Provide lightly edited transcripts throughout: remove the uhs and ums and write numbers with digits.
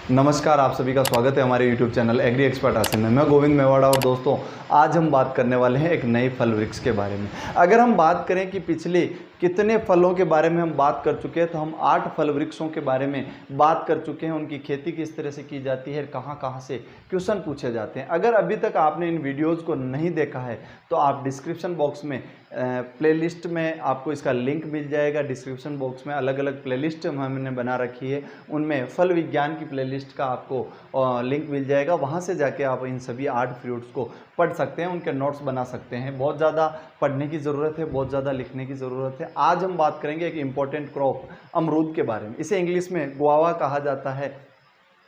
नमस्कार, आप सभी का स्वागत है हमारे YouTube channel agri expert Asim में। मैं गोविंद मेवाड़ा और दोस्तों आज हम बात करने वाले हैं एक नए फल वृक्ष के बारे में। अगर हम बात करें कि पिछले कितने फलों के बारे में हम बात कर चुके हैं तो हम 8 फल वृक्षों के बारे में बात कर चुके हैं। उनकी खेती किस तरह से की जाती है, कहाँ कहाँ से क्वेश्चन पूछे जाते हैं। अगर अभी तक आपने इन वीडियोज़ को नहीं देखा है तो आप डिस्क्रिप्शन बॉक्स में प्लेलिस्ट में आपको इसका लिंक मिल जाएगा। डिस्क्रिप्शन बॉक्स में अलग अलग प्लेलिस्ट हमने बना रखी है, उनमें फल विज्ञान की प्लेलिस्ट का आपको लिंक मिल जाएगा। वहाँ से जाके आप इन सभी 8 फ्रूट्स को पढ़ सकते हैं, उनके नोट्स बना सकते हैं। बहुत ज़्यादा पढ़ने की ज़रूरत है, बहुत ज़्यादा लिखने की ज़रूरत है। आज हम बात करेंगे एक इम्पॉर्टेंट क्रॉप अमरूद के बारे में। इसे इंग्लिश में गुआवा कहा जाता है।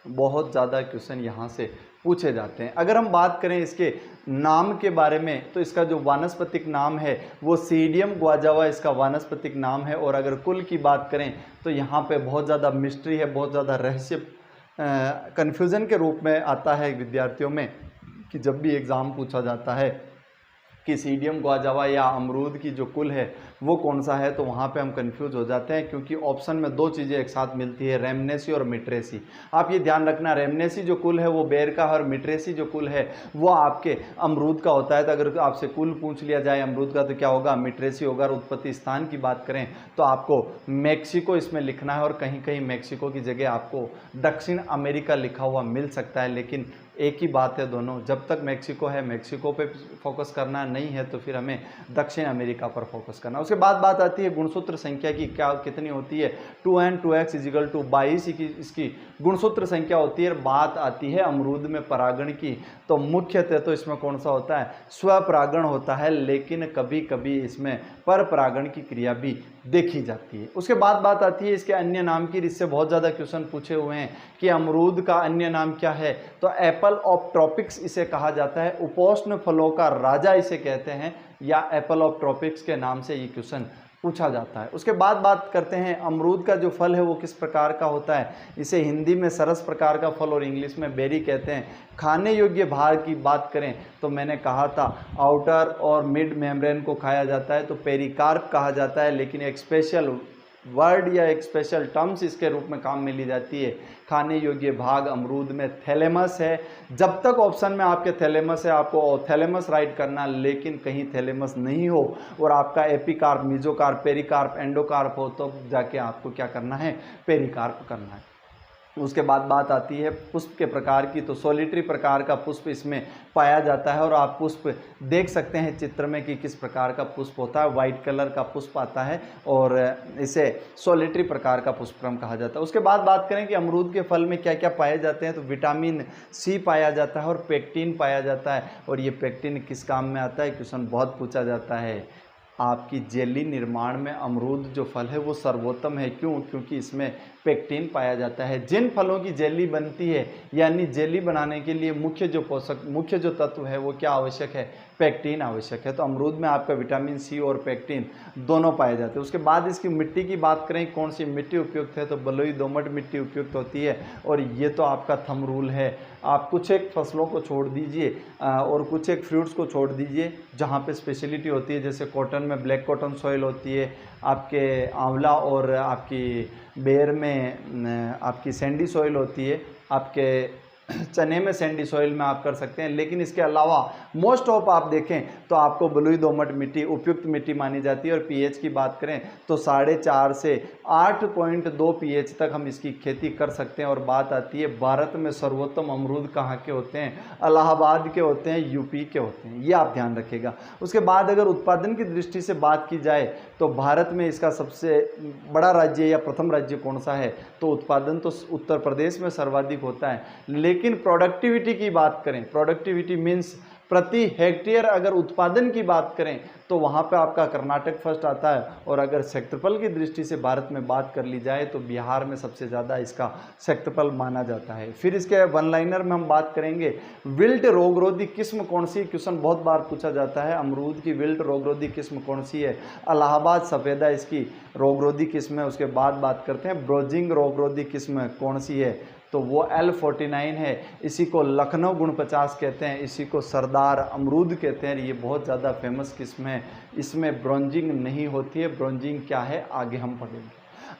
बहुत ज़्यादा क्वेश्चन यहाँ से पूछे जाते हैं। अगर हम बात करें इसके नाम के बारे में तो इसका जो वानस्पतिक नाम है वो सीडियम गुआजावा इसका वानस्पतिक नाम है। और अगर कुल की बात करें तो यहाँ पे बहुत ज़्यादा मिस्ट्री है, बहुत ज़्यादा रहस्य कन्फ्यूज़न के रूप में आता है विद्यार्थियों में कि जब भी एग्ज़ाम पूछा जाता है कि सीडियम गुआजावा या अमरूद की जो कुल है वो कौन सा है, तो वहाँ पे हम कंफ्यूज हो जाते हैं क्योंकि ऑप्शन में 2 चीज़ें एक साथ मिलती है, रेमनेसी और मिट्रेसी। आप ये ध्यान रखना, रेमनेसी जो कुल है वो बेर का है और मिट्रेसी जो कुल है वो आपके अमरूद का होता है। तो अगर आपसे कुल पूछ लिया जाए अमरूद का तो क्या होगा, मिट्रेसी होगा। और उत्पत्ति स्थान की बात करें तो आपको मैक्सिको इसमें लिखना है और कहीं कहीं मैक्सिको की जगह आपको दक्षिण अमेरिका लिखा हुआ मिल सकता है, लेकिन एक ही बात है दोनों। जब तक मैक्सिको है मैक्सिको पे फोकस करना, नहीं है तो फिर हमें दक्षिण अमेरिका पर फोकस करना। उसके बाद बात आती है गुणसूत्र संख्या की, क्या कितनी होती है। 2n 2x = 22 की इसकी गुणसूत्र संख्या होती है। बात आती है अमरूद में परागण की, तो मुख्यतः तो इसमें कौन सा होता है, स्वपरागण होता है, लेकिन कभी कभी इसमें पर परागण की क्रिया भी देखी जाती है। उसके बाद बात आती है इसके अन्य नाम की। इससे बहुत ज़्यादा क्वेश्चन पूछे हुए हैं कि अमरूद का अन्य नाम क्या है, तो एप्पल ऑफ ट्रॉपिक्स इसे कहा जाता है। उपोष्ण फलों का राजा इसे कहते हैं, या एप्पल ऑफ ट्रॉपिक्स के नाम से ये क्वेश्चन पूछा जाता है। उसके बाद बात करते हैं अमरूद का जो फल है वो किस प्रकार का होता है। इसे हिंदी में सरस प्रकार का फल और इंग्लिश में बेरी कहते हैं। खाने योग्य भाग की बात करें तो मैंने कहा था आउटर और मिड मेम्ब्रेन को खाया जाता है तो पेरिकार्प कहा जाता है, लेकिन एक स्पेशल वर्ड या एक स्पेशल टर्म्स इसके रूप में काम में ली जाती है। खाने योग्य भाग अमरूद में थैलेमस है। जब तक ऑप्शन में आपके थैलेमस है आपको थैलेमस राइट करना, लेकिन कहीं थैलेमस नहीं हो और आपका एपिकार्प, मीजोकार्प, पेरिकार्प, एंडोकार्प हो तो जाके आपको क्या करना है, पेरिकार्प करना है। उसके बाद बात आती है पुष्प के प्रकार की, तो सोलिटरी प्रकार का पुष्प इसमें पाया जाता है और आप पुष्प देख सकते हैं चित्र में कि किस प्रकार का पुष्प होता है। वाइट कलर का पुष्प आता है और इसे सोलिटरी प्रकार का पुष्पक्रम कहा जाता है। उसके बाद बात करें कि अमरूद के फल में क्या क्या पाए जाते हैं, तो विटामिन सी पाया जाता है और पेक्टिन पाया जाता है। और ये पेक्टिन किस काम में आता है, क्वेश्चन बहुत पूछा जाता है। आपकी जेली निर्माण में अमरूद जो फल है वो सर्वोत्तम है। क्यों? क्योंकि इसमें पेक्टिन पाया जाता है। जिन फलों की जेली बनती है, यानी जेली बनाने के लिए मुख्य जो तत्व है वो क्या आवश्यक है, पेक्टिन आवश्यक है। तो अमरूद में आपका विटामिन सी और पेक्टिन दोनों पाए जाते हैं। उसके बाद इसकी मिट्टी की बात करें, कौन सी मिट्टी उपयुक्त है, तो बलुई दोमट मिट्टी उपयुक्त होती है। और ये तो आपका थंब रूल है। आप कुछ एक फसलों को छोड़ दीजिए और कुछ एक फ्रूट्स को छोड़ दीजिए जहाँ पे स्पेशलिटी होती है। जैसे कॉटन में ब्लैक कॉटन सॉइल होती है, आपके आंवला और आपकी बेर में आपकी सैंडी सॉइल होती है, आपके चने में सैंडी सॉइल में आप कर सकते हैं। लेकिन इसके अलावा मोस्ट ऑफ आप देखें तो आपको बलुई दोमट मिट्टी उपयुक्त मिट्टी मानी जाती है। और पीएच की बात करें तो 4.5 से 8.2 पीएच तक हम इसकी खेती कर सकते हैं। और बात आती है भारत में सर्वोत्तम अमरूद कहाँ के होते हैं, इलाहाबाद के होते हैं, यूपी के होते हैं, ये आप ध्यान रखिएगा। उसके बाद अगर उत्पादन की दृष्टि से बात की जाए तो भारत में इसका सबसे बड़ा राज्य या प्रथम राज्य कौन सा है, तो उत्पादन तो उत्तर प्रदेश में सर्वाधिक होता है। लेकिन प्रोडक्टिविटी की बात करें, प्रोडक्टिविटी मीन्स प्रति हेक्टेयर अगर उत्पादन की बात करें तो वहाँ पे आपका कर्नाटक फर्स्ट आता है। और अगर क्षेत्रफल की दृष्टि से भारत में बात कर ली जाए तो बिहार में सबसे ज़्यादा इसका क्षेत्रफल माना जाता है। फिर इसके वन लाइनर में हम बात करेंगे विल्ट रोगरोधी किस्म कौन सी, क्वेश्चन बहुत बार पूछा जाता है। अमरूद की विल्ट रोगरोधी किस्म कौन सी है, इलाहाबाद सफ़ेदा इसकी रोगरोधी किस्म है। उसके बाद बात करते हैं ब्रोजिंग रोगरोधी किस्म कौन सी है, तो वो L49 है। इसी को लखनऊ गुण 50 कहते हैं, इसी को सरदार अमरूद कहते हैं। ये बहुत ज़्यादा फेमस किस्म है। इसमें ब्रोंजिंग नहीं होती है। ब्रोंजिंग क्या है आगे हम पढ़ेंगे।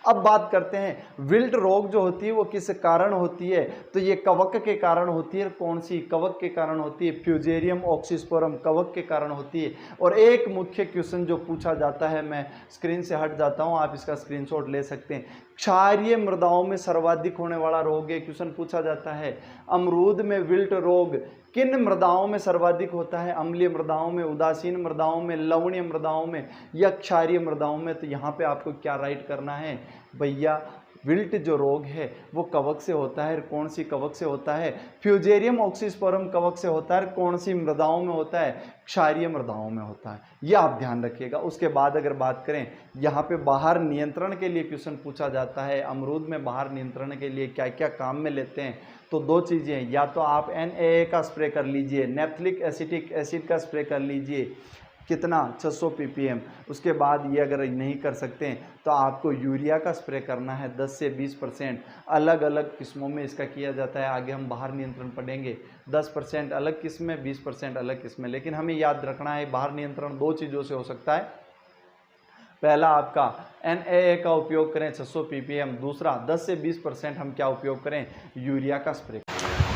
अब बात करते हैं विल्ट रोग जो होती है वो किस कारण होती है, तो ये कवक के कारण होती है। कौन सी? कवक के कारण होती है। फ्यूजेरियम ऑक्सीस्पोरम कवक के कारण होती है। और एक मुख्य क्वेश्चन जो पूछा जाता है, मैं स्क्रीन से हट जाता हूं, आप इसका स्क्रीनशॉट ले सकते हैं। क्षारीय मृदाओं में सर्वाधिक होने वाला रोग है, क्वेश्चन पूछा जाता है। अमरूद में विल्ट रोग किन मृदाओं में सर्वाधिक होता है? अम्लीय मृदाओं में, उदासीन मृदाओं में, लवणीय मृदाओं में या क्षारीय मृदाओं में? तो यहाँ पे आपको क्या राइट करना है भैया, विल्ट जो रोग है वो कवक से होता है। कौन सी कवक से होता है? फ्यूजेरियम ऑक्सीस्पोरम कवक से होता है। कौन सी मृदाओं में होता है? क्षारीय मृदाओं में होता है। ये आप ध्यान रखिएगा। उसके बाद अगर बात करें, यहाँ पे बाहर नियंत्रण के लिए क्वेश्चन पूछा जाता है, अमरूद में बाहर नियंत्रण के लिए क्या क्या काम में लेते हैं? तो दो चीज़ें हैं, या तो आप NaA का स्प्रे कर लीजिए, नेप्थलिक एसिटिक एसिड का स्प्रे कर लीजिए, कितना? 600 ppm। उसके बाद ये अगर नहीं कर सकते हैं तो आपको यूरिया का स्प्रे करना है 10 से 20%। अलग अलग किस्मों में इसका किया जाता है, आगे हम बाहर नियंत्रण पढ़ेंगे। 10% अलग किस्म में, 20% अलग किस्म में। लेकिन हमें याद रखना है बाहर नियंत्रण दो चीज़ों से हो सकता है। पहला आपका NaA का उपयोग करें 600 ppm, दूसरा 10 से 20% हम क्या उपयोग करें? यूरिया का स्प्रे।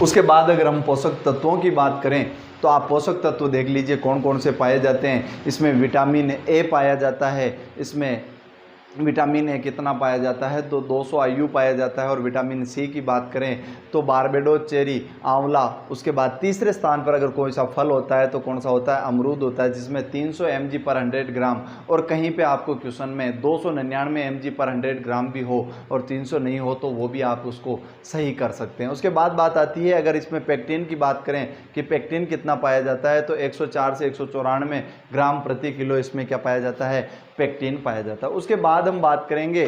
उसके बाद अगर हम पोषक तत्वों की बात करें तो आप पोषक तत्व देख लीजिए कौन कौन से पाए जाते हैं। इसमें विटामिन A पाया जाता है। इसमें विटामिन ए कितना पाया जाता है? तो 200 IU पाया जाता है। और विटामिन सी की बात करें तो बारबेडोस, चेरी, आंवला। उसके बाद तीसरे स्थान पर अगर कोई सा फल होता है तो कौन सा होता है? अमरूद होता है, जिसमें 300 mg पर 100 ग्राम। और कहीं पे आपको क्वेश्चन में 299 mg पर 100 ग्राम भी हो और 300 नहीं हो तो वो भी आप उसको सही कर सकते हैं। उसके बाद बात आती है, अगर इसमें पेक्टिन की बात करें कि पेक्टिन कितना पाया जाता है, तो 104 से 194 ग्राम प्रति किलो इसमें क्या पाया जाता है? पेक्टिन पाया जाता है। उसके बाद हम बात करेंगे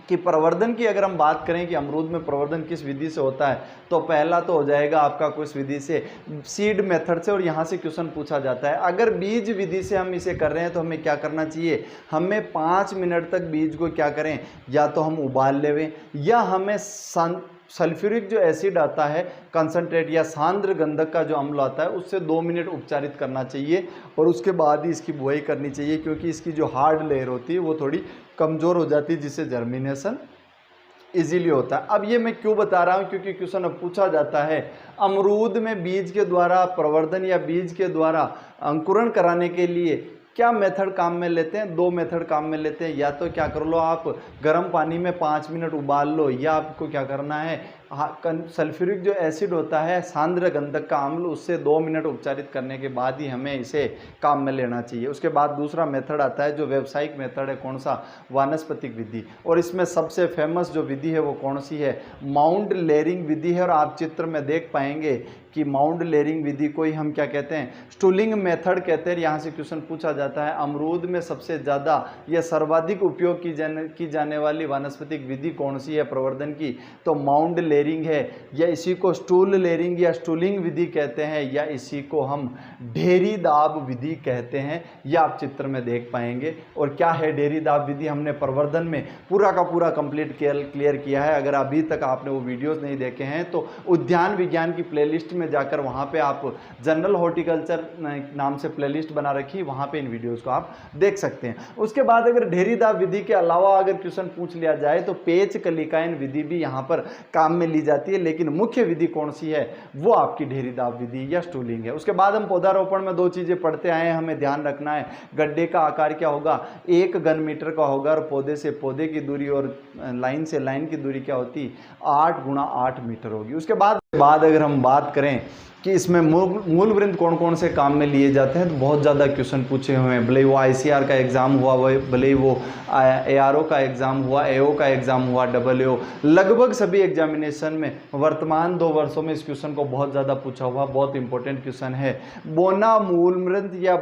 कि प्रवर्धन की। अगर हम बात करें कि अमरूद में प्रवर्धन किस विधि से होता है, तो पहला तो हो जाएगा आपका किस विधि से? सीड मेथड से। और यहाँ से क्वेश्चन पूछा जाता है, अगर बीज विधि से हम इसे कर रहे हैं तो हमें क्या करना चाहिए? हमें 5 मिनट तक बीज को क्या करें? या तो हम उबाल लेवें, या हमें सल्फ्यूरिक जो एसिड आता है कंसंट्रेट, या सांद्र गंधक का जो अम्ल आता है, उससे 2 मिनट उपचारित करना चाहिए। और उसके बाद ही इसकी बुआई करनी चाहिए, क्योंकि इसकी जो हार्ड लेयर होती है वो थोड़ी कमज़ोर हो जाती है, जिससे जर्मिनेशन इजीली होता है। अब ये मैं क्यों बता रहा हूँ? क्योंकि क्वेश्चन अब पूछा जाता है अमरूद में बीज के द्वारा प्रवर्धन या बीज के द्वारा अंकुरण कराने के लिए क्या मेथड काम में लेते हैं? 2 मेथड काम में लेते हैं। या तो क्या कर लो आप, गर्म पानी में 5 मिनट उबाल लो, या आपको क्या करना है, सल्फ्यूरिक जो एसिड होता है सांद्र गंधक का अम्ल, उससे 2 मिनट उपचारित करने के बाद ही हमें इसे काम में लेना चाहिए। उसके बाद दूसरा मेथड आता है जो व्यावसायिक मेथड है, कौन सा? वानस्पतिक विधि। और इसमें सबसे फेमस जो विधि है वो कौन सी है? माउंट लेयरिंग विधि है। और आप चित्र में देख पाएंगे कि माउंट लेयरिंग विधि को ही हम क्या कहते हैं? स्टूलिंग मेथड कहते हैं। यहाँ से क्वेश्चन पूछा जाता है अमरूद में सबसे ज़्यादा या सर्वाधिक उपयोग की जाने वाली वानस्पतिक विधि कौन सी है प्रवर्धन की? तो माउंट लेयरिंग है, या इसी को स्टूल लेयरिंग या स्टूलिंग विधि कहते हैं, या इसी को हम ढेरी दाब विधि कहते हैं। यह आप चित्र में देख पाएंगे। और क्या है ढेरी दाब विधि? हमने प्रवर्धन में पूरा का पूरा कंप्लीट क्लियर किया है। अगर अभी तक आपने वो वीडियोस नहीं देखे हैं तो उद्यान विज्ञान की प्लेलिस्ट में जाकर वहाँ पे आप जनरल हॉर्टिकल्चर नाम से प्लेलिस्ट बना रखी, वहाँ पे इन वीडियोस को आप देख सकते हैं। उसके बाद अगर ढेरी दाब विधि के अलावा अगर क्वेश्चन पूछ लिया जाए तो पेच कलिकायन विधि भी यहाँ पर काम में ली जाती है। लेकिन मुख्य विधि कौन सी है? वो आपकी ढेरी दाब विधि या स्टूलिंग है। उसके बाद हम पौधारोपण में 2 चीज़ें पढ़ते आए हैं, हमें ध्यान रखना है। गड्ढे का आकार क्या होगा? 1 घन मीटर का होगा। और पौधे से पौधे की दूरी और लाइन से लाइन की दूरी क्या होती? 8 × 8 मीटर होगी। उसके बाद अगर हम बात करें कि इसमें मूल वृंद कौन कौन से काम में लिए जाते हैं, तो बहुत ज़्यादा क्वेश्चन पूछे हुए हैं। भले वो ICR का एग्ज़ाम हुआ, भले वो ARO का एग्ज़ाम हुआ, AO का एग्ज़ाम हुआ, AO, लगभग सभी एग्जामिनेशन में वर्तमान 2 वर्षों में इस क्वेश्चन को बहुत ज़्यादा पूछा हुआ, बहुत इंपॉर्टेंट क्वेश्चन है। बोना मूल वृंद या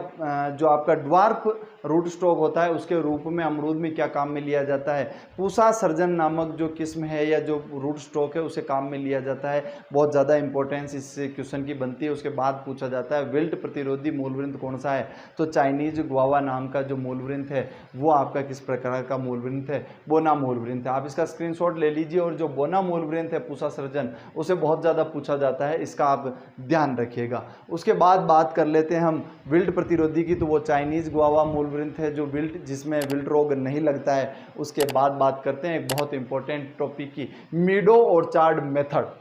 जो आपका ड्वार्फ रूट स्टॉक होता है उसके रूप में अमरूद में क्या काम में लिया जाता है? पूसा सर्जन नामक जो किस्म है या जो रूट स्टॉक है उसे काम में लिया जाता है। बहुत ज़्यादा इंपॉर्टेंस इस क्वेश्चन की बनती है उसके बाद पूछा जाता है विल्ट प्रतिरोधी मूलवृंत कौन सा है, तो चाइनीज गुआवा नाम का जो मूलवृंत है वो आपका किस प्रकार का मूलवृंत है, बोना मूलवृंत है। आप इसका स्क्रीनशॉट ले लीजिए। और जो बोना मूलवृंत है पूषा सर्जन, उसे बहुत ज़्यादा पूछा जाता है, इसका आप ध्यान रखिएगा। उसके बाद बात कर लेते हैं हम विल्ट प्रतिरोधी की, तो वो चाइनीज गुआवा मूलवृंत है जो विल्ट, जिसमें विल्ट रोग नहीं लगता है। उसके बाद बात करते हैं एक बहुत इंपॉर्टेंट टॉपिक की, मीडो ऑर्चार्ड मेथड।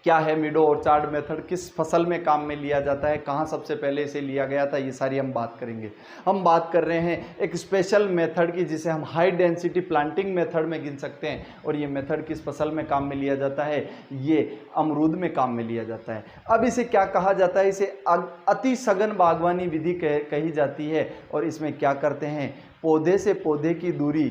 क्या है मीडो ऑर्चार्ड मेथड, किस फसल में काम में लिया जाता है, कहाँ सबसे पहले इसे लिया गया था, ये सारी हम बात करेंगे। हम बात कर रहे हैं एक स्पेशल मेथड की जिसे हम हाई डेंसिटी प्लांटिंग मेथड में गिन सकते हैं। और ये मेथड किस फसल में काम में लिया जाता है, ये अमरूद में काम में लिया जाता है। अब इसे क्या कहा जाता है, इसे अति सघन बागवानी विधि कही जाती है। और इसमें क्या करते हैं, पौधे से पौधे की दूरी,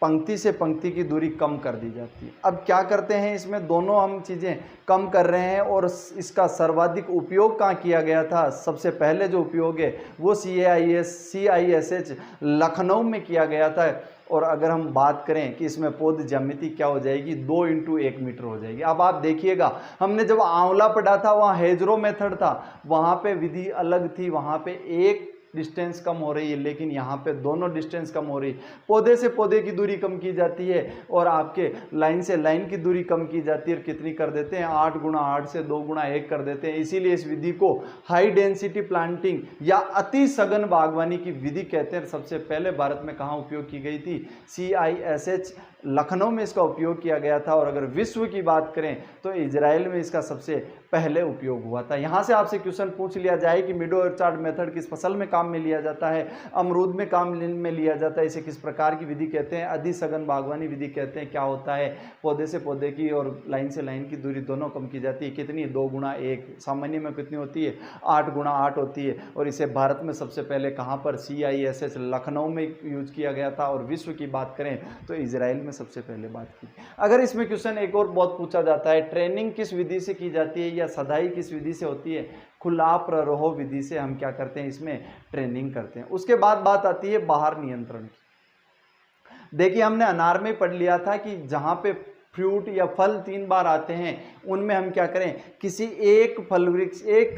पंक्ति से पंक्ति की दूरी कम कर दी जाती है। अब क्या करते हैं, इसमें दोनों हम चीज़ें कम कर रहे हैं। और इसका सर्वाधिक उपयोग कहाँ किया गया था, सबसे पहले जो उपयोग है वो CISH लखनऊ में किया गया था। और अगर हम बात करें कि इसमें पौध ज्यामिति क्या हो जाएगी, 2 × 1 मीटर हो जाएगी। अब आप देखिएगा, हमने जब आंवला पढ़ा था वहाँ हेजरो मेथड था, वहाँ पे विधि अलग थी, वहाँ पे एक डिस्टेंस कम हो रही है, लेकिन यहाँ पे दोनों डिस्टेंस कम हो रही है। पौधे से पौधे की दूरी कम की जाती है और आपके लाइन से लाइन की दूरी कम की जाती है। और कितनी कर देते हैं, 8 × 8 से 2 × 1 कर देते हैं। इसीलिए इस विधि को हाई डेंसिटी प्लांटिंग या अति सघन बागवानी की विधि कहते हैं। सबसे पहले भारत में कहाँ उपयोग की गई थी, CISH लखनऊ में इसका उपयोग किया गया था। और अगर विश्व की बात करें तो इजराइल में इसका सबसे पहले उपयोग हुआ था। यहाँ से आपसे क्वेश्चन पूछ लिया जाए कि मीडो ऑर्चार्ड मेथड किस फसल में काम में लिया जाता है, अमरूद में काम में लिया जाता है, इसे किस प्रकार की विधि कहते हैं, अति सघन बागवानी विधि कहते हैं। क्या होता है, पौधे से पौधे की और लाइन से लाइन की दूरी दोनों कम की जाती है। कितनी, 2 × 1, सामान्य में कितनी होती है, 8 × 8 होती है। और इसे भारत में सबसे पहले कहाँ पर, CISH लखनऊ में यूज किया गया था। और विश्व की बात करें तो इजराइल में सबसे पहले बात की। अगर इसमें क्वेश्चन एक और बहुत पूछा जाता है, ट्रेनिंग किस विधि से की जाती है या सदाई किस विधि से होती है, खुला प्ररोह विधि से हम क्या करते हैं, इसमें ट्रेनिंग करते हैं। उसके बाद बात आती है बाहर नियंत्रण की। देखिए हमने अनार में पढ़ लिया था कि जहाँ पे फ्रूट या फल 3 बार आते हैं उनमें हम क्या करें, किसी एक फल वृक्ष, एक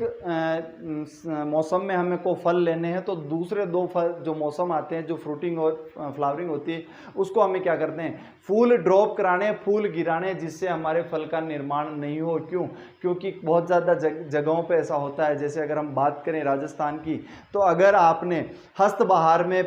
मौसम में हमें को फल लेने हैं तो दूसरे 2 फल जो मौसम आते हैं, जो फ्रूटिंग और फ्लावरिंग होती है, उसको हमें क्या करते हैं, फूल ड्रॉप कराने, फूल गिराने, जिससे हमारे फल का निर्माण नहीं हो। क्यों, क्योंकि बहुत ज़्यादा जगहों पे ऐसा होता है। जैसे अगर हम बात करें राजस्थान की, तो अगर आपने हस्त बहार में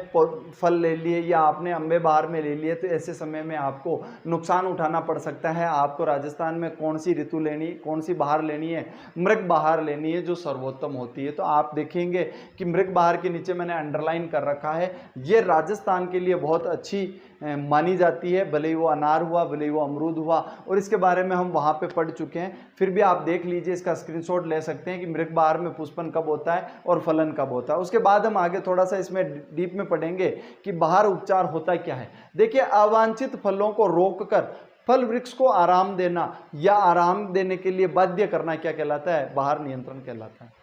फल ले लिए या आपने अम्बे बहार में ले लिए, तो ऐसे समय में आपको नुकसान उठाना पड़ सकता है। आपको राजस्थान में कौन सी ऋतु लेनी, कौन सी बहार लेनी है, मृग बहार लेनी है, जो सर्वोत्तम होती है। तो आप देखेंगे कि मृग बहार के नीचे मैंने अंडरलाइन कर रखा है, ये राजस्थान के लिए बहुत अच्छी मानी जाती है, भले ही वो अनार हुआ, भले ही वो अमरूद हुआ। और इसके बारे में हम वहाँ पे पढ़ चुके हैं, फिर भी आप देख लीजिए, इसका स्क्रीनशॉट ले सकते हैं कि मृग बहार में पुष्पन कब होता है और फलन कब होता है। उसके बाद हम आगे थोड़ा सा इसमें डीप में पढ़ेंगे कि बहार उपचार होता क्या है। देखिए, अवांछित फलों को रोककर फल वृक्ष को आराम देना या आराम देने के लिए बाध्य करना क्या कहलाता है, बहार नियंत्रण कहलाता है।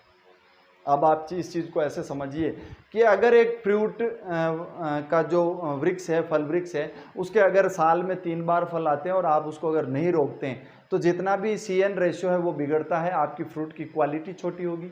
अब आप इस चीज़ को ऐसे समझिए कि अगर एक फ्रूट का जो वृक्ष है, फल वृक्ष है, उसके अगर साल में 3 बार फल आते हैं और आप उसको अगर नहीं रोकते हैं तो जितना भी CN रेशियो है वो बिगड़ता है, आपकी फ्रूट की क्वालिटी छोटी होगी,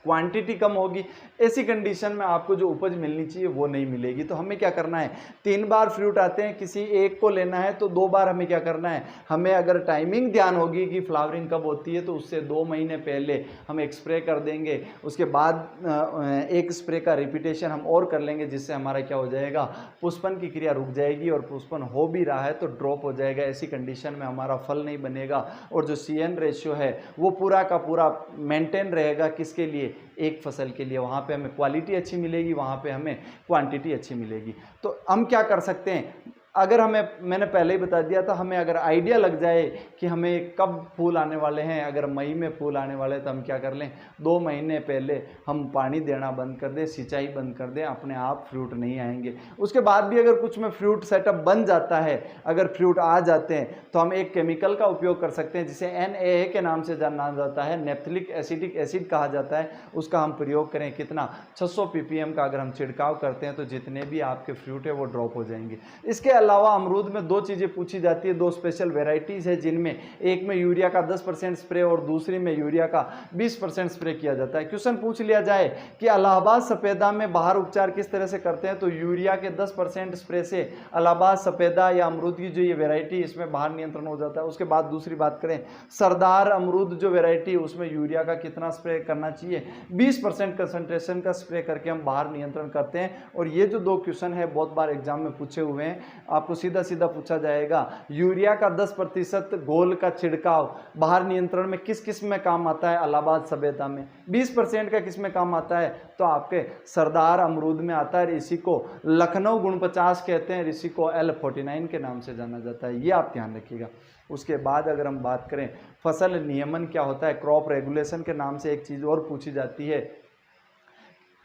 क्वांटिटी कम होगी। ऐसी कंडीशन में आपको जो उपज मिलनी चाहिए वो नहीं मिलेगी। तो हमें क्या करना है, 3 बार फ्रूट आते हैं, किसी एक को लेना है तो 2 बार हमें क्या करना है, हमें अगर टाइमिंग ध्यान होगी कि फ्लावरिंग कब होती है तो उससे 2 महीने पहले हम एक स्प्रे कर देंगे। उसके बाद एक स्प्रे का रिपीटेशन हम और कर लेंगे, जिससे हमारा क्या हो जाएगा, पुष्पन की क्रिया रुक जाएगी और पुष्पन हो भी रहा है तो ड्रॉप हो जाएगा। ऐसी कंडीशन में हमारा फल नहीं बनेगा और जो CN रेशियो है वो पूरा का पूरा मेंटेन रहेगा। किसके लिए, एक फसल के लिए। वहाँ पे हमें क्वालिटी अच्छी मिलेगी, वहाँ पे हमें क्वांटिटी अच्छी मिलेगी। तो हम क्या कर सकते हैं, अगर हमें, मैंने पहले ही बता दिया था, हमें अगर आइडिया लग जाए कि हमें कब फूल आने वाले हैं, अगर मई में फूल आने वाले हैं तो हम क्या कर लें, 2 महीने पहले हम पानी देना बंद कर दें, सिंचाई बंद कर दें, अपने आप फ्रूट नहीं आएंगे। उसके बाद भी अगर कुछ में फ्रूट सेटअप बन जाता है, अगर फ्रूट आ जाते हैं तो हम एक केमिकल का उपयोग कर सकते हैं जिसे NAA के नाम से जाना जाता है, नेप्थलिक एसिटिक एसिड कहा जाता है। उसका हम प्रयोग करें, कितना, 600 ppm का अगर हम छिड़काव करते हैं तो जितने भी आपके फ्रूट है वो ड्रॉप हो जाएंगे। इसके अलावा अमरूद में दो चीज़ें पूछी जाती है, दो स्पेशल वेराइटीज़ है जिनमें एक में यूरिया का 10% स्प्रे और दूसरी में यूरिया का 20% स्प्रे किया जाता है। क्वेश्चन पूछ लिया जाए कि इलाहाबाद सफ़ेदा में बाहर उपचार किस तरह से करते हैं, तो यूरिया के 10% स्प्रे से इलाहाबाद सफ़ेदा या अमरूद की जो ये वेराइटी इसमें बाहर नियंत्रण हो जाता है। उसके बाद दूसरी बात करें, सरदार अमरूद जो वेराइटी है उसमें यूरिया का कितना स्प्रे करना चाहिए, 20% कंसंट्रेशन का स्प्रे करके हम बाहर नियंत्रण करते हैं। और ये जो दो क्वेश्चन है बहुत बार एग्जाम में पूछे हुए हैं, आपको सीधा सीधा पूछा जाएगा यूरिया का 10% घोल का छिड़काव बाहर नियंत्रण में किस किस में काम आता है, इलाहाबाद सफ़ेदा में, 20% का किस में काम आता है, तो आपके सरदार अमरूद में आता है। इसी को लखनऊ गुण 50 कहते हैं, इसी को L49 के नाम से जाना जाता है, ये आप ध्यान रखिएगा। उसके बाद अगर हम बात करें फसल नियमन क्या होता है, क्रॉप रेगुलेशन के नाम से एक चीज़ और पूछी जाती है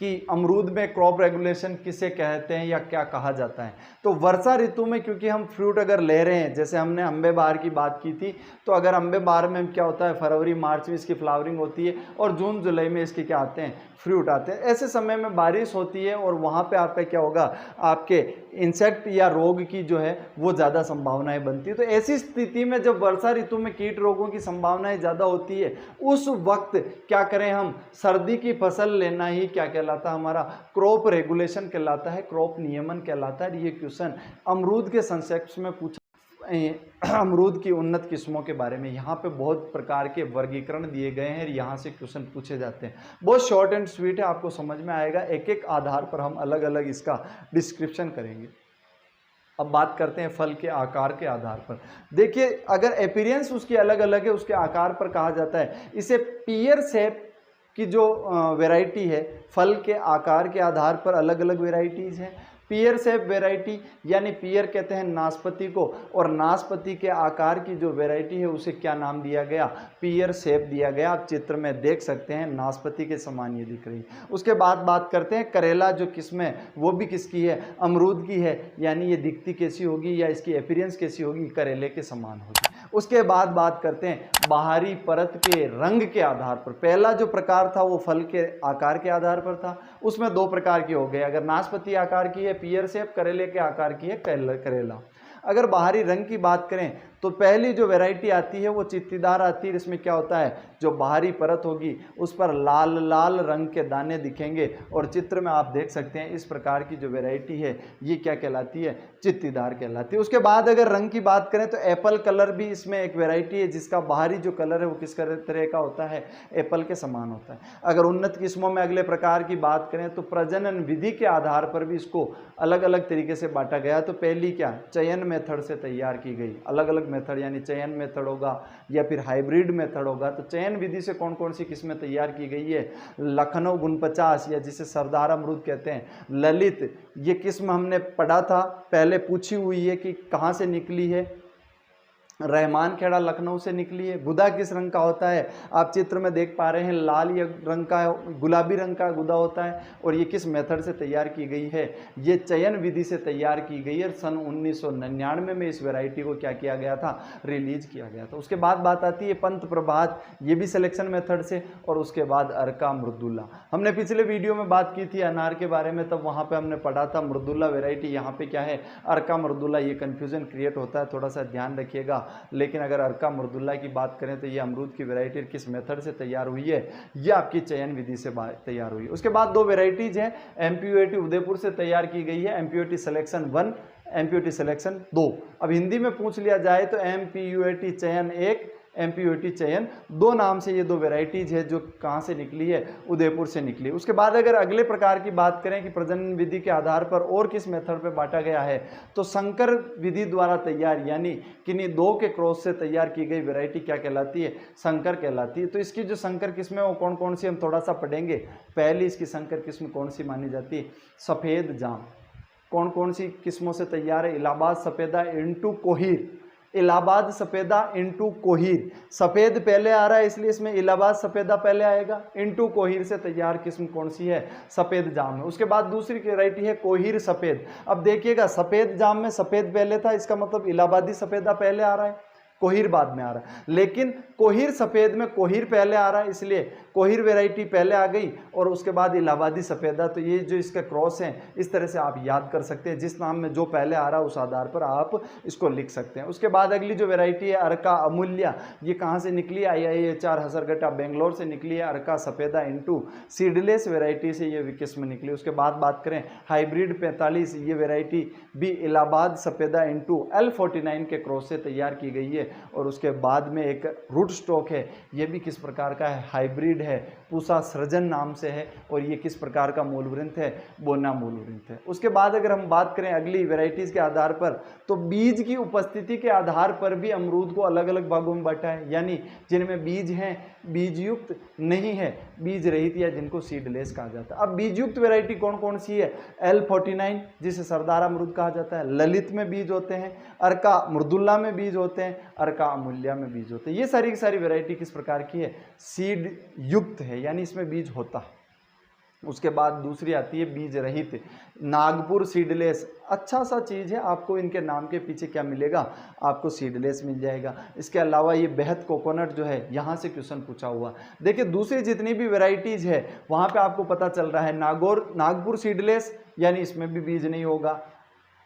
कि अमरूद में क्रॉप रेगुलेशन किसे कहते हैं या क्या कहा जाता है। तो वर्षा ऋतु में क्योंकि हम फ्रूट अगर ले रहे हैं, जैसे हमने अम्बे बहार की बात की थी, तो अगर अम्बे बहार में क्या होता है, फरवरी मार्च में इसकी फ्लावरिंग होती है और जून जुलाई में इसके क्या आते हैं, फ्रूट आते हैं। ऐसे समय में बारिश होती है और वहाँ पे आपका क्या होगा, आपके इंसेक्ट या रोग की जो है वो ज़्यादा संभावनाएं बनती है। तो ऐसी स्थिति में जब वर्षा ऋतु में कीट रोगों की संभावनाएं ज़्यादा होती है, उस वक्त क्या करें हम, सर्दी की फसल लेना ही क्या कहलाता है, हमारा क्रॉप रेगुलेशन कहलाता है, क्रॉप नियमन कहलाता है। ये क्वेश्चन अमरूद के संक्षेप में पूछा, अमरूद की उन्नत किस्मों के बारे में यहाँ पे बहुत प्रकार के वर्गीकरण दिए गए हैं, यहाँ से क्वेश्चन पूछे जाते हैं। बहुत शॉर्ट एंड स्वीट है, आपको समझ में आएगा, एक एक आधार पर हम अलग अलग इसका डिस्क्रिप्शन करेंगे। अब बात करते हैं फल के आकार के आधार पर। देखिए अगर अपीयरेंस उसकी अलग अलग है, उसके आकार पर कहा जाता है इसे पियर शेप की जो वैरायटी है, फल के आकार के आधार पर अलग अलग वेराइटीज़ हैं। पियर शेप वेराइटी यानी पियर कहते हैं नाशपाती को, और नाशपाती के आकार की जो वेराइटी है उसे क्या नाम दिया गया, पियर शेप दिया गया। आप चित्र में देख सकते हैं नाशपाती के समान ये दिख रही है। उसके बाद बात करते हैं करेला जो किस्म है वो भी किसकी है, अमरूद की है, यानी ये दिखती कैसी होगी या इसकी अपीयरेंस कैसी होगी, करेले के समान होगी। उसके बाद बात करते हैं बाहरी परत के रंग के आधार पर। पहला जो प्रकार था वो फल के आकार के आधार पर था, उसमें दो प्रकार के हो गए, अगर नाशपाती आकार की है पियर शेप, करेले के आकार की है करेला। अगर बाहरी रंग की बात करें तो पहली जो वैरायटी आती है वो चित्तीदार आती है। इसमें क्या होता है, जो बाहरी परत होगी उस पर लाल लाल रंग के दाने दिखेंगे, और चित्र में आप देख सकते हैं इस प्रकार की जो वैरायटी है ये क्या कहलाती है, चित्तीदार कहलाती है। उसके बाद अगर रंग की बात करें तो एप्पल कलर भी इसमें एक वैरायटी है, जिसका बाहरी जो कलर है वो किस तरह का होता है, एप्पल के समान होता है। अगर उन्नत किस्मों में अगले प्रकार की बात करें तो प्रजनन विधि के आधार पर भी इसको अलग अलग तरीके से बांटा गया। तो पहली क्या, चयन मेथड से तैयार की गई, अलग अलग मेथड यानी चयन मेथड होगा या फिर हाइब्रिड मेथड होगा। तो चयन विधि से कौन कौन सी किस्में तैयार की गई है, लखनऊ गुण 50 या जिसे सरदार अमरूद कहते हैं, ललित, ये किस्म हमने पढ़ा था पहले, पूछी हुई है कि कहाँ से निकली है, रहमान खेड़ा लखनऊ से निकली है। गुदा किस रंग का होता है, आप चित्र में देख पा रहे हैं लाल या रंग का, गुलाबी रंग का गुदा होता है, और ये किस मेथड से तैयार की गई है, ये चयन विधि से तैयार की गई है। सन 1999 में इस वैरायटी को क्या किया गया था, रिलीज किया गया था। उसके बाद बात आती है पंत प्रभात, ये भी सिलेक्शन मेथड से, और उसके बाद अर्का मृदुला। हमने पिछले वीडियो में बात की थी अनार के बारे में, तब वहाँ पर हमने पढ़ा था मृदुला वैरायटी, यहाँ पे क्या है अर्का मृदुला। ये कन्फ्यूजन क्रिएट होता है, थोड़ा सा ध्यान रखिएगा। लेकिन अगर अर्का मृदुला की बात करें तो ये अमरूद की वैरायटी किस मेथड से तैयार हुई है, ये आपकी चयन विधि से तैयार हुई है। उसके बाद दो वैरायटीज हैं, एमपीयूएटी उदयपुर से तैयार की गई है, एमपीयूएटी सिलेक्शन 1, एमपीयूएटी सिलेक्शन 2। अब हिंदी में पूछ लिया जाए तो एमपीयूएटी चयन 1, एमपीयूएटी चयन 2 नाम से ये दो वेराइटीज़ है जो कहाँ से निकली है, उदयपुर से निकली। उसके बाद अगर अगले प्रकार की बात करें कि प्रजनन विधि के आधार पर और किस मेथड पे बांटा गया है, तो संकर विधि द्वारा तैयार यानी किन्हीं दो के क्रॉस से तैयार की गई वेराइटी क्या कहलाती है, संकर कहलाती है। तो इसकी जो संकर किस्में वो कौन कौन सी हम थोड़ा सा पढ़ेंगे। पहली इसकी संकर किस्म कौन सी मानी जाती है, सफ़ेद जाम। कौन कौन सी किस्मों से तैयार है, इलाहाबाद सफ़ेदा इंटू कोहीर, इलाहाबाद सफ़ेदा इंटू कोहीर। सफ़ेद पहले आ रहा है इसलिए इसमें इलाहाबाद सफ़ेदा पहले आएगा। इंटू कोहीर से तैयार किस्म कौन सी है, सफ़ेद जाम है। उसके बाद दूसरी वैरायटी है कोहीर सफ़ेद। अब देखिएगा सफ़ेद जाम में सफ़ेद पहले था, इसका मतलब इलाहाबादी सफ़ेदा पहले आ रहा है। कोहिर बाद में आ रहा है। लेकिन कोहिर सफ़ेद में कोहिर पहले आ रहा है, इसलिए कोहिर वैरायटी पहले आ गई और उसके बाद इलाहाबादी सफ़ेदा। तो ये जो इसका क्रॉस है, इस तरह से आप याद कर सकते हैं, जिस नाम में जो पहले आ रहा है उस आधार पर आप इसको लिख सकते हैं। उसके बाद अगली जो वैरायटी है अर्का अमूल्या, ये कहाँ से निकली? IIHR हसरगट्टा बेंगलोर से निकली है। अर्का सफ़ेदा इनटू सीडलेस वैरायटी से ये किस्म निकली। उसके बाद बात करें हाइब्रिड 45, ये वैरायटी भी इलाहाबाद सफ़ेदा इनटू L49 के क्रॉस से तैयार की गई है। और उसके बाद में एक रूट स्टॉक है, ये भी किस प्रकार का है? हाइब्रिड है, पूसा सृजन नाम से है। और ये किस प्रकार का मूल वृंत है? बोना मूल वृंत है। उसके बाद अगर हम बात करें अगली वैरायटीज़ के आधार पर, तो बीज की उपस्थिति के आधार पर भी अमरूद को अलग अलग भागों में बांटा है, यानी जिनमें बीज हैं, बीज युक्त नहीं है, बीज रहित, या जिनको सीडलेस कहा जाता है। अब बीज युक्त वैरायटी कौन कौन सी है? L49 जिसे सरदार अमरूद कहा जाता है, ललित में बीज होते हैं, अर्का मृदुल्ला में बीज होते हैं, अर्का अमूल्या में बीज होते हैं। ये सारी की सारी वैरायटी किस प्रकार की है? सीड युक्त है, यानी इसमें बीज होता है। उसके बाद दूसरी आती है बीज रहित, नागपुर सीडलेस। अच्छा सा चीज़ है, आपको इनके नाम के पीछे क्या मिलेगा? आपको सीडलेस मिल जाएगा। इसके अलावा ये बेहद कोकोनट जो है, यहाँ से क्वेश्चन पूछा हुआ। देखिए दूसरी जितनी भी वैरायटीज़ है वहाँ पे आपको पता चल रहा है नागपुर सीडलेस, यानी इसमें भी बीज नहीं होगा।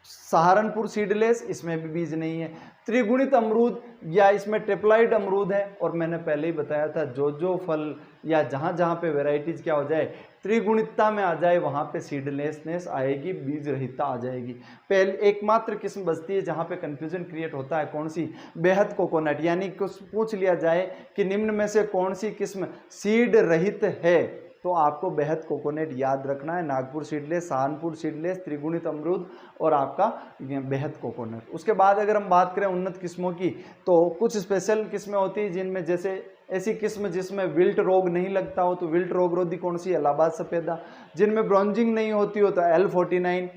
सहारनपुर सीडलेस, इसमें भी बीज नहीं है। त्रिगुणित अमरूद, या इसमें ट्रिप्लॉइड अमरूद है। और मैंने पहले ही बताया था जो फल या जहाँ जहाँ पे वैरायटीज़ क्या हो जाए, त्रिगुणितता में आ जाए, वहाँ पे सीडलेसनेस आएगी, बीज रहितता आ जाएगी। पहले एकमात्र किस्म बचती है जहाँ पे कन्फ्यूजन क्रिएट होता है, कौन सी? बेहद कोकोनट। यानी कुछ पूछ लिया जाए कि निम्न में से कौन सी किस्म सीड रहित है, तो आपको बेहद कोकोनट याद रखना है। नागपुर सीडलेस, सहारनपुर सीडलेस, त्रिगुणित अमरूद और आपका बेहद कोकोनट। उसके बाद अगर हम बात करें उन्नत किस्मों की, तो कुछ स्पेशल किस्में होती हैं जिनमें, जैसे ऐसी किस्म जिसमें विल्ट रोग नहीं लगता हो, तो विल्ट रोग रोधी कौन सी? इलाहाबाद सफ़ेदा। जिनमें ब्रॉन्जिंग नहीं होती हो, तो L49।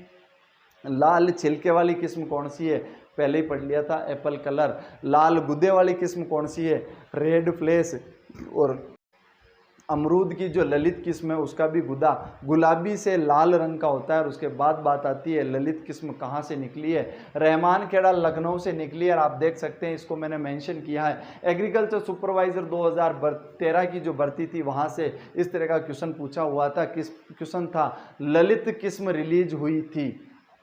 लाल छिलके वाली किस्म कौन सी है? पहले ही पढ़ लिया था, एप्पल कलर। लाल गुदे वाली किस्म कौन सी है? Red flesh. और अमरूद की जो ललित किस्म है उसका भी गुदा गुलाबी से लाल रंग का होता है। और उसके बाद बात आती है ललित किस्म कहाँ से निकली है? रहमान खेड़ा लखनऊ से निकली है। और आप देख सकते हैं, इसको मैंने मेंशन किया है, एग्रीकल्चर सुपरवाइज़र 2013 की जो भर्ती थी वहाँ से इस तरह का क्वेश्चन पूछा हुआ था। किस क्वेश्चन था? ललित किस्म रिलीज हुई थी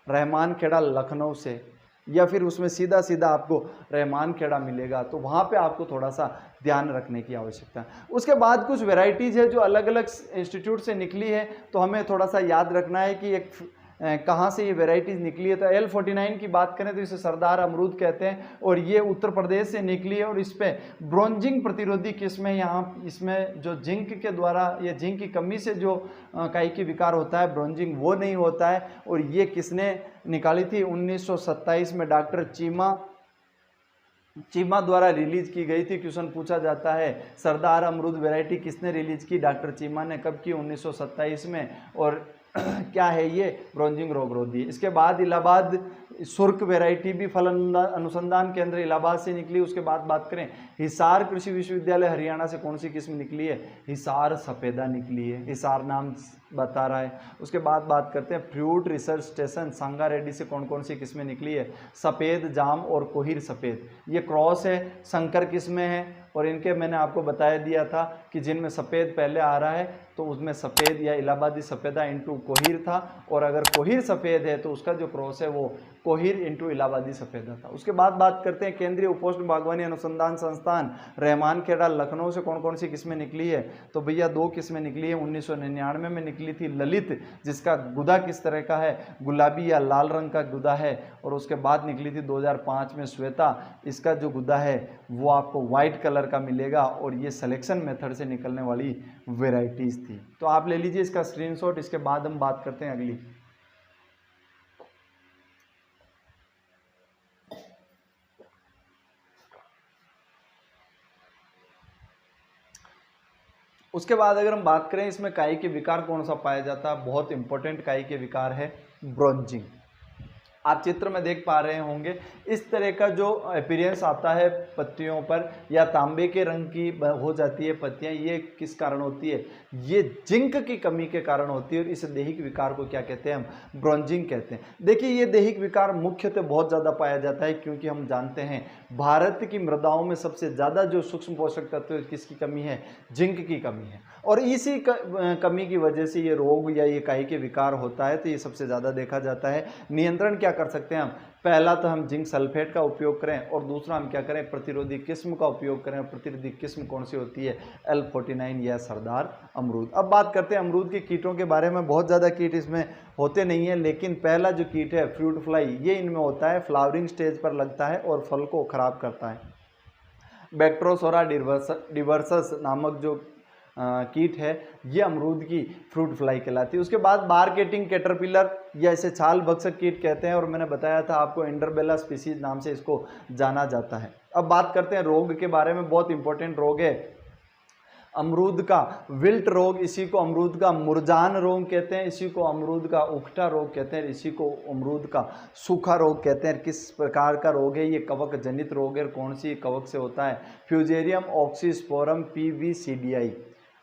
रहमान खेड़ा लखनऊ से, या फिर उसमें सीधा सीधा आपको रहमान खेड़ा मिलेगा। तो वहाँ पे आपको थोड़ा सा ध्यान रखने की आवश्यकता है। उसके बाद कुछ वैरायटीज़ है जो अलग अलग इंस्टीट्यूट से निकली है, तो हमें थोड़ा सा याद रखना है कि एक कहाँ से ये वैरायटीज़ निकली है। तो L49 की बात करें तो इसे सरदार अमरूद कहते हैं, और ये उत्तर प्रदेश से निकली है। और इस पर ब्रोंजिंग प्रतिरोधी किस्म है। यहाँ इसमें जो जिंक के द्वारा या जिंक की कमी से जो काई की विकार होता है, ब्रोंजिंग, वो नहीं होता है। और ये किसने निकाली थी? 1927 में डॉक्टर चीमा द्वारा रिलीज की गई थी। क्वेश्चन पूछा जाता है सरदार अमरूद वैरायटी किसने रिलीज की? डॉक्टर चीमा ने। कब की? 1927 में। और क्या है ये? ब्रोंजिंग रोग रोधी। इसके बाद इलाहाबाद सुर्ख वैरायटी भी फल अनुसंधान केंद्र इलाहाबाद से निकली। उसके बाद बात करें हिसार कृषि विश्वविद्यालय हरियाणा से कौन सी किस्म निकली है? हिसार सफ़ेदा निकली है, हिसार नाम बता रहा है। उसके बाद बात करते हैं फ्रूट रिसर्च स्टेशन सांगारेड्डी से कौन कौन सी किस्में निकली है? सफ़ेद जाम और कोहिर सफ़ेद, ये क्रॉस है, संकर किस्में हैं। और इनके मैंने आपको बताया दिया था कि जिनमें सफ़ेद पहले आ रहा है तो उसमें सफ़ेद या इलाहाबादी सफ़ेदा इंटू कोहिर था। और अगर कोहिर सफ़ेद है तो उसका जो क्रॉस है वो कोहिर इंटू इलाहाबादी सफ़ेदा था। उसके बाद बात करते हैं केंद्रीय उपोष्ण बागवानी अनुसंधान संस्थान रहमान खेड़ा लखनऊ से कौन कौन सी किस्में निकली है? तो भैया 2 किस्में निकली है। 1999 में निकली थी ललित, जिसका गुदा किस तरह का है? गुलाबी या लाल रंग का गुदा है। और उसके बाद निकली थी 2005 में श्वेता, इसका जो गुदा है वो आपको वाइट कलर का मिलेगा। और ये सिलेक्शन मेथड से निकलने वाली वेराइटीज़ थी। तो आप ले लीजिए इसका स्क्रीनशॉट। इसके बाद हम बात करते हैं अगली। उसके बाद अगर हम बात करें इसमें काई के विकार कौन सा पाया जाता है? बहुत इंपॉर्टेंट काई के विकार है ब्रोंजिंग। आप चित्र में देख पा रहे होंगे इस तरह का जो अपीयरेंस आता है पत्तियों पर, या तांबे के रंग की हो जाती है पत्तियां, ये किस कारण होती है? ये जिंक की कमी के कारण होती है। और इस दैहिक विकार को क्या कहते हैं? हम ब्रोंजिंग कहते हैं। देखिए ये दैहिक विकार मुख्यतः बहुत ज़्यादा पाया जाता है, क्योंकि हम जानते हैं भारत की मृदाओं में सबसे ज़्यादा जो सूक्ष्म पोषक तत्व किसकी कमी है? जिंक की कमी है। और इसी कमी की वजह से ये रोग या ये काई के विकार होता है, तो ये सबसे ज़्यादा देखा जाता है। नियंत्रण क्या कर सकते हैं हम? पहला तो हम जिंक सल्फेट का उपयोग करें, और दूसरा हम क्या करें? प्रतिरोधी किस्म का उपयोग करें। प्रतिरोधी किस्म कौन सी होती है? L49 या सरदार अमरूद। अब बात करते हैं अमरूद के कीटों के बारे में। बहुत ज़्यादा कीट इसमें होते नहीं है, लेकिन पहला जो कीट है फ्रूट फ्लाई, ये इनमें होता है, फ्लावरिंग स्टेज पर लगता है और फल को खराब करता है। बैक्ट्रोसोरा डिवर्सस नामक जो कीट है, ये अमरूद की फ्रूट फ्लाई कहलाती है। उसके बाद बारकेटिंग कैटरपिलर, या इसे छाल भक्षक कीट कहते हैं, और मैंने बताया था आपको इंटरबेला स्पीसीज नाम से इसको जाना जाता है। अब बात करते हैं रोग के बारे में। बहुत इंपॉर्टेंट रोग है अमरूद का विल्ट रोग, इसी को अमरूद का मुरझान रोग कहते हैं, इसी को अमरूद का उकठा रोग कहते हैं, इसी को अमरूद का सूखा रोग कहते हैं। किस प्रकार का रोग है? ये कवक जनित रोग है। कौन सी कवक से होता है? Fusarium oxysporum PVCDI.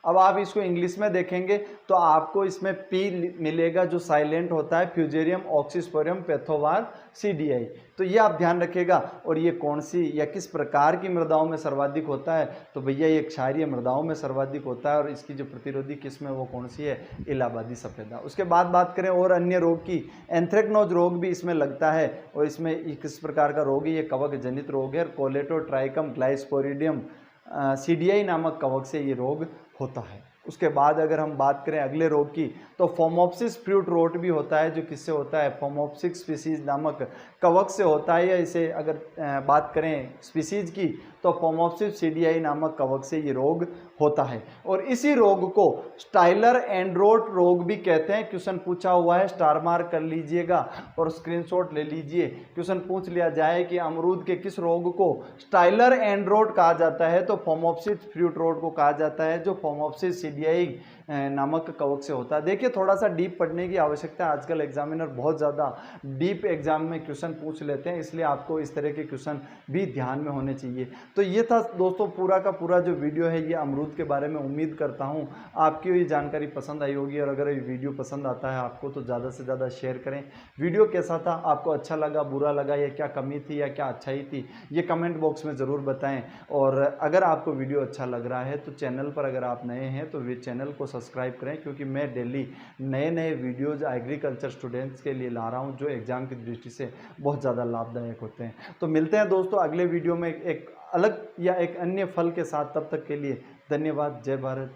अब आप इसको इंग्लिश में देखेंगे तो आपको इसमें पी मिलेगा जो साइलेंट होता है, फ्यूजेरियम ऑक्सीस्पोरम पैथोवार सीडीआई। तो ये आप ध्यान रखिएगा। और ये कौन सी या किस प्रकार की मृदाओं में सर्वाधिक होता है? तो भैया ये क्षारीय मृदाओं में सर्वाधिक होता है। और इसकी जो प्रतिरोधी किस्म है वो कौन सी है? इलाहाबादी सफेदा। उसके बाद बात करें और अन्य रोग की, एंथ्रेक्नोज रोग भी इसमें लगता है। और इसमें किस प्रकार का रोग है? ये कवक जनित रोग है। कोलेटोट्राइकम ग्लाइस्पोरिडियम सीडीआई नामक कवक से ये रोग होता है। उसके बाद अगर हम बात करें अगले रोग की, तो फोमोप्सिस फ्रूट रोट भी होता है, जो किससे होता है? फोमोप्सिस स्पीसीज नामक कवक से होता है। या इसे अगर बात करें स्पीसीज की, तो फोमोप्सिस सीडीआई नामक कवक से ये रोग होता है। और इसी रोग को स्टाइलर एंड्रोट रोग भी कहते हैं। क्वेश्चन पूछा हुआ है, स्टार मार्क कर लीजिएगा और स्क्रीनशॉट ले लीजिए। क्वेश्चन पूछ लिया जाए कि अमरूद के किस रोग को स्टाइलर एंड्रोट कहा जाता है, तो फोमोप्सिस फ्रूट रोट को कहा जाता है, जो फोमोप्सिस सीडीआई नामक कवक से होता है। देखिए थोड़ा सा डीप पढ़ने की आवश्यकता है। आजकल एग्जामिनर बहुत ज़्यादा डीप एग्जाम में क्वेश्चन पूछ लेते हैं, इसलिए आपको इस तरह के क्वेश्चन भी ध्यान में होने चाहिए। तो ये था दोस्तों पूरा का पूरा जो वीडियो है ये अमरूद के बारे में। उम्मीद करता हूँ आपकी ये जानकारी पसंद आई होगी। और अगर ये वीडियो पसंद आता है आपको, तो ज़्यादा से ज़्यादा शेयर करें। वीडियो कैसा था? आपको अच्छा लगा, बुरा लगा, या क्या कमी थी या क्या अच्छाई थी, ये कमेंट बॉक्स में ज़रूर बताएं। और अगर आपको वीडियो अच्छा लग रहा है तो चैनल पर अगर आप नए हैं तो वे चैनल को सब्सक्राइब करें, क्योंकि मैं डेली नए नए वीडियोज एग्रीकल्चर स्टूडेंट्स के लिए ला रहा हूं, जो एग्ज़ाम की दृष्टि से बहुत ज़्यादा लाभदायक होते हैं। तो मिलते हैं दोस्तों अगले वीडियो में एक अलग या एक अन्य फल के साथ। तब तक के लिए धन्यवाद। जय भारत।